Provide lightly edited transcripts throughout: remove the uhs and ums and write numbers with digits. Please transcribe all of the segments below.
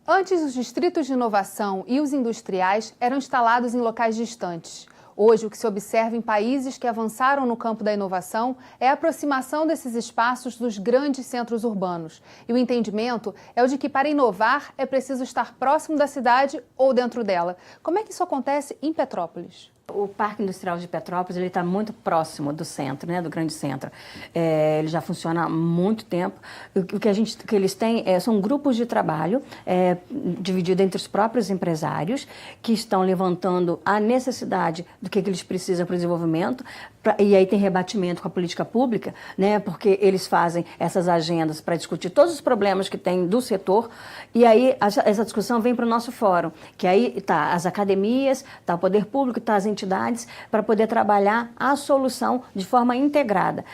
Antes, os distritos de inovação e os industriais eram instalados em locais distantes. Hoje, o que se observa em países que avançaram no campo da inovação é a aproximação desses espaços dos grandes centros urbanos. E o entendimento é o de que, para inovar, é preciso estar próximo da cidade ou dentro dela. Como é que isso acontece em Petrópolis? O Parque Industrial de Petrópolis está muito próximo do centro, né, do grande centro. Ele já funciona há muito tempo. O que eles têm são grupos de trabalho divididos entre os próprios empresários que estão levantando a necessidade do que eles precisam para o desenvolvimento. E aí tem rebatimento com a política pública, né, porque eles fazem essas agendas para discutir todos os problemas que tem do setor. E aí essa discussão vem para o nosso fórum, que aí está as academias, está o poder público, está as entidades, para poder trabalhar a solução de forma integrada.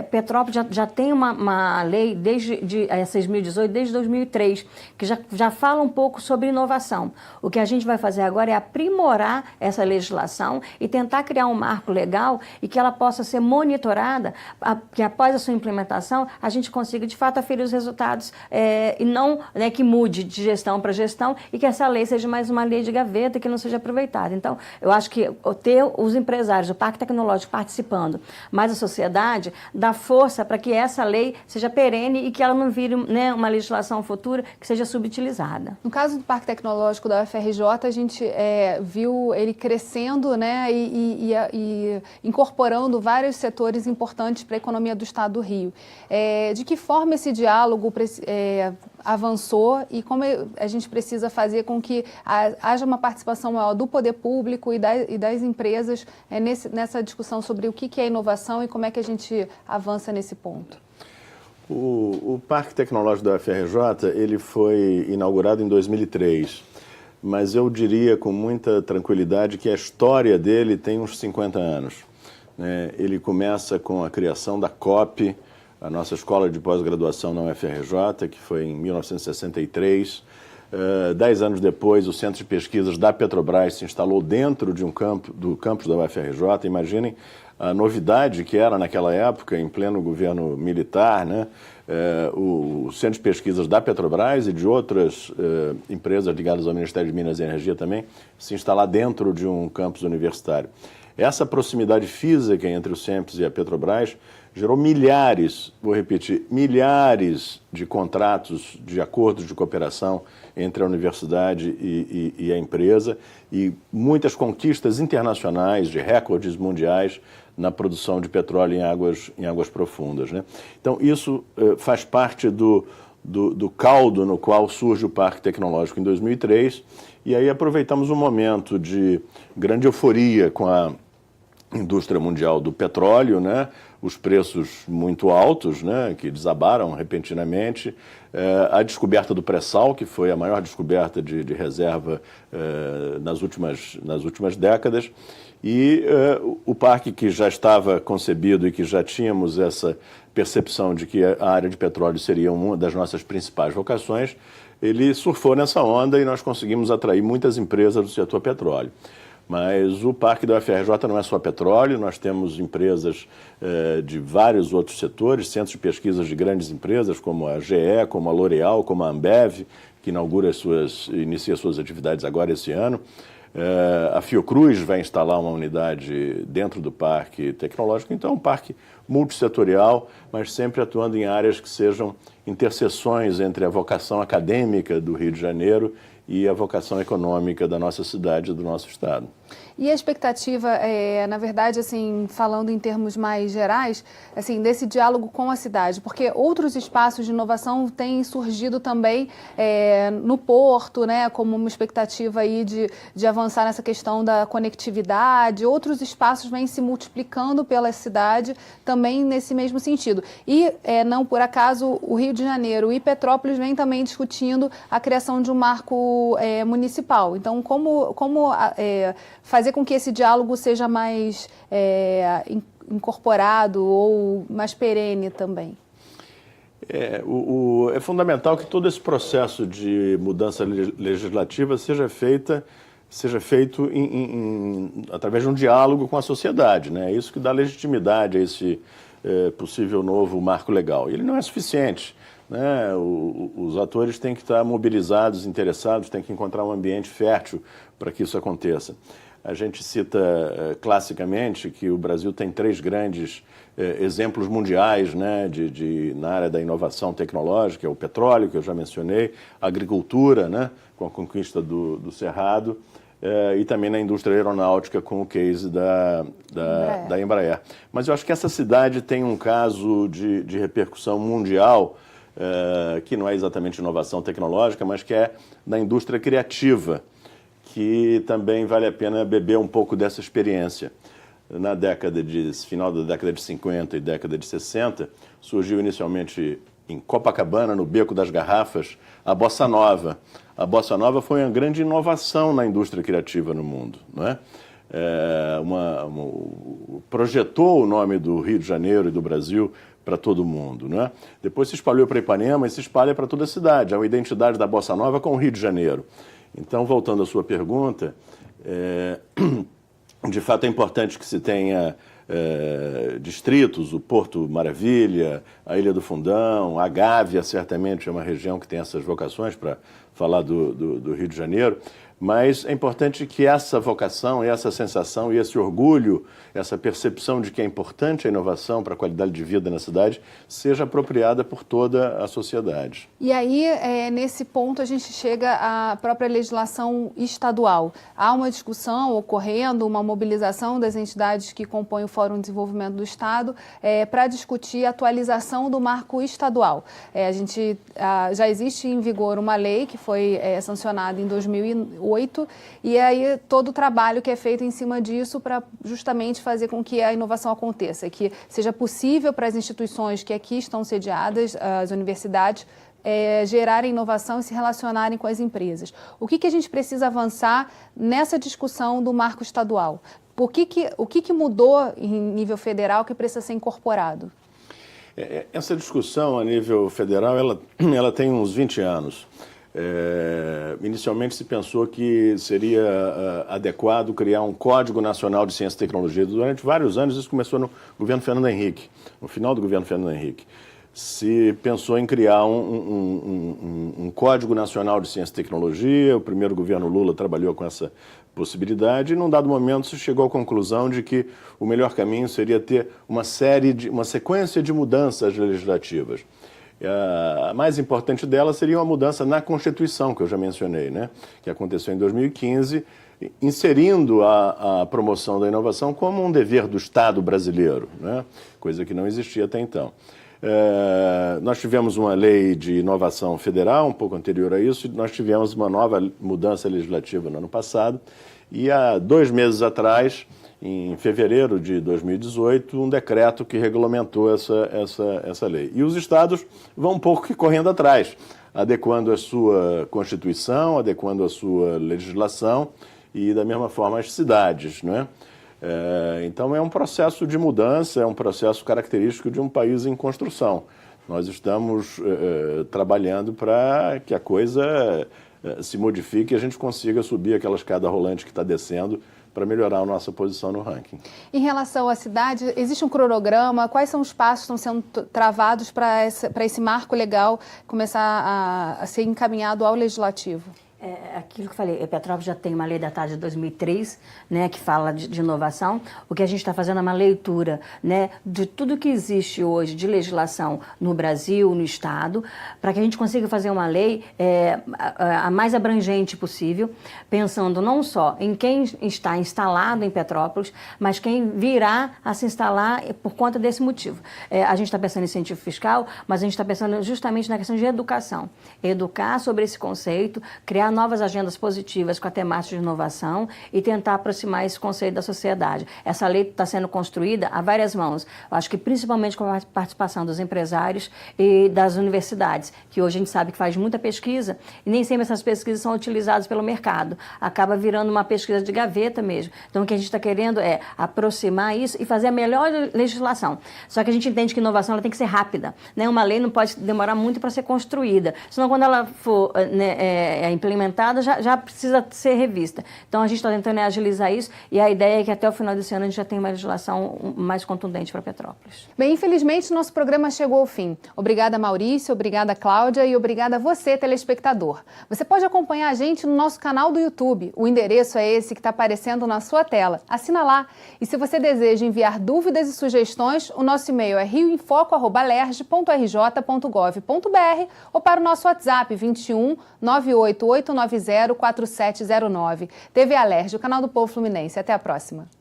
Petrópolis já tem uma lei desde 2018, desde 2003, que já fala um pouco sobre inovação. O que a gente vai fazer agora é aprimorar essa legislação e tentar criar um marco legal e que ela possa ser monitorada, que após a sua implementação a gente consiga de fato aferir os resultados e não, né, que mude de gestão para gestão e que essa lei seja mais uma lei de gaveta que não seja aproveitada. Então, eu acho que ter os empresários, o Parque Tecnológico participando, mas a sociedade, dá força para que essa lei seja perene e que ela não vire, né, uma legislação futura que seja subutilizada. No caso do Parque Tecnológico da UFRJ, a gente viu ele crescendo, né, e incorporando vários setores importantes para a economia do estado do Rio. De que forma esse diálogo avançou e como a gente precisa fazer com que haja uma participação maior do poder público e das empresas nessa discussão sobre o que é inovação e como é que a gente avança nesse ponto? O Parque Tecnológico da UFRJ, ele foi inaugurado em 2003, mas eu diria com muita tranquilidade que a história dele tem uns 50 anos. Ele começa com a criação da COP, a nossa escola de pós-graduação na UFRJ, que foi em 1963. 10 anos depois, o Centro de Pesquisas da Petrobras se instalou dentro de do campus da UFRJ. Imaginem a novidade que era naquela época, em pleno governo militar, né? O Centro de Pesquisas da Petrobras e de outras empresas ligadas ao Ministério de Minas e Energia também se instalar dentro de um campus universitário. Essa proximidade física entre o CEMPES e a Petrobras gerou milhares, vou repetir, milhares de contratos, de acordos de cooperação entre a universidade e a empresa e muitas conquistas internacionais de recordes mundiais na produção de petróleo em águas profundas, né? Então, isso faz parte do caldo no qual surge o Parque Tecnológico em 2003 e aí aproveitamos um momento de grande euforia com a indústria mundial do petróleo, né? Os preços muito altos, né? Que desabaram repentinamente, a descoberta do pré-sal, que foi a maior descoberta de reserva nas últimas décadas, e o parque que já estava concebido e que já tínhamos essa percepção de que a área de petróleo seria uma das nossas principais vocações, ele surfou nessa onda e nós conseguimos atrair muitas empresas do setor petróleo. Mas o Parque da UFRJ não é só petróleo, nós temos empresas de vários outros setores, centros de pesquisas de grandes empresas, como a GE, como a L'Oréal, como a Ambev, que inicia suas atividades agora esse ano. A Fiocruz vai instalar uma unidade dentro do Parque Tecnológico, então é um parque multissetorial, mas sempre atuando em áreas que sejam interseções entre a vocação acadêmica do Rio de Janeiro e a vocação econômica da nossa cidade e do nosso estado. E a expectativa, na verdade, assim, falando em termos mais gerais, assim, desse diálogo com a cidade, porque outros espaços de inovação têm surgido também no Porto, né, como uma expectativa aí de avançar nessa questão da conectividade, outros espaços vêm se multiplicando pela cidade também nesse mesmo sentido. E, não por acaso, o Rio de Janeiro e Petrópolis vêm também discutindo a criação de um marco municipal. Então, como fazer com que esse diálogo seja mais incorporado ou mais perene também? É fundamental que todo esse processo de mudança legislativa seja feito através de um diálogo com a sociedade, né? É isso que dá legitimidade a esse possível novo marco legal. E ele não é suficiente. né? Os atores têm que estar mobilizados, interessados, têm que encontrar um ambiente fértil para que isso aconteça. A gente cita classicamente que o Brasil tem 3 grandes exemplos mundiais, né, na área da inovação tecnológica: o petróleo, que eu já mencionei, a agricultura, né, com a conquista do Cerrado, e também na indústria aeronáutica com o case da Embraer. Mas eu acho que essa cidade tem um caso de repercussão mundial, que não é exatamente inovação tecnológica, mas que é na indústria criativa, que também vale a pena beber um pouco dessa experiência. Na final da década de 50 e década de 60, surgiu inicialmente em Copacabana, no Beco das Garrafas, a Bossa Nova. A Bossa Nova foi uma grande inovação na indústria criativa no mundo, não é? Projetou o nome do Rio de Janeiro e do Brasil para todo mundo, né? Depois se espalhou para Ipanema e se espalha para toda a cidade. Há uma identidade da Bossa Nova com o Rio de Janeiro. Então, voltando à sua pergunta, de fato é importante que se tenha distritos, o Porto Maravilha, a Ilha do Fundão, a Gávea, certamente é uma região que tem essas vocações, para falar do Rio de Janeiro, mas é importante que essa vocação, essa sensação e esse orgulho, essa percepção de que é importante a inovação para a qualidade de vida na cidade, seja apropriada por toda a sociedade. E aí, nesse ponto, a gente chega à própria legislação estadual. Há uma discussão ocorrendo, uma mobilização das entidades que compõem o Fórum de Desenvolvimento do Estado para discutir a atualização do marco estadual. Já existe em vigor uma lei que foi sancionada em 2008, e aí todo o trabalho que é feito em cima disso para justamente fazer com que a inovação aconteça, que seja possível para as instituições que aqui estão sediadas, as universidades, gerarem inovação e se relacionarem com as empresas. O que a gente precisa avançar nessa discussão do marco estadual? O que mudou em nível federal que precisa ser incorporado? Essa discussão a nível federal, ela tem uns 20 anos. Inicialmente se pensou que seria adequado criar um Código Nacional de Ciência e Tecnologia. Durante vários anos, isso começou no governo Fernando Henrique, no final do governo Fernando Henrique. Se pensou em criar um Código Nacional de Ciência e Tecnologia. O primeiro governo Lula trabalhou com essa possibilidade e, num dado momento, se chegou à conclusão de que o melhor caminho seria ter uma sequência de mudanças legislativas. A mais importante dela seria uma mudança na Constituição, que eu já mencionei, né? Que aconteceu em 2015, inserindo a promoção da inovação como um dever do Estado brasileiro, né? Coisa que não existia até então. Nós tivemos uma lei de inovação federal, um pouco anterior a isso, e nós tivemos uma nova mudança legislativa no ano passado, e há 2 meses atrás, em fevereiro de 2018, um decreto que regulamentou essa lei. E os estados vão um pouco que correndo atrás, adequando a sua Constituição, adequando a sua legislação e, da mesma forma, as cidades, não é? Então, é um processo de mudança, é um processo característico de um país em construção. Nós estamos trabalhando para que a coisa se modifique e a gente consiga subir aquela escada rolante que está descendo para melhorar a nossa posição no ranking. Em relação à cidade, existe um cronograma? Quais são os passos que estão sendo travados para esse marco legal começar a ser encaminhado ao legislativo? Aquilo que eu falei, Petrópolis já tem uma lei datada de 2003, né, que fala de inovação. O que a gente está fazendo é uma leitura, né, de tudo que existe hoje de legislação no Brasil, no Estado, para que a gente consiga fazer uma lei a mais abrangente possível, pensando não só em quem está instalado em Petrópolis, mas quem virá a se instalar por conta desse motivo. A gente está pensando em incentivo fiscal, mas a gente está pensando justamente na questão de educação. Educar sobre esse conceito, criar novas agendas positivas com a temática de inovação e tentar aproximar esse conceito da sociedade. Essa lei está sendo construída a várias mãos. Eu acho que principalmente com a participação dos empresários e das universidades, que hoje a gente sabe que faz muita pesquisa e nem sempre essas pesquisas são utilizadas pelo mercado. Acaba virando uma pesquisa de gaveta mesmo. Então, o que a gente está querendo é aproximar isso e fazer a melhor legislação. Só que a gente entende que inovação ela tem que ser rápida, né? Uma lei não pode demorar muito para ser construída. Senão, quando ela for implementada, implementada já precisa ser revista. Então, a gente está tentando agilizar isso e a ideia é que até o final desse ano a gente já tenha uma legislação mais contundente para Petrópolis. Bem, infelizmente, nosso programa chegou ao fim. Obrigada, Maurício, obrigada, Cláudia, e obrigada a você, telespectador. Você pode acompanhar a gente no nosso canal do YouTube. O endereço é esse que está aparecendo na sua tela. Assina lá. E se você deseja enviar dúvidas e sugestões, o nosso e-mail é rioinfoco@alerj.rj.gov.br ou para o nosso WhatsApp 21 98890 4709. TV Alerj, o canal do Povo Fluminense. Até a próxima.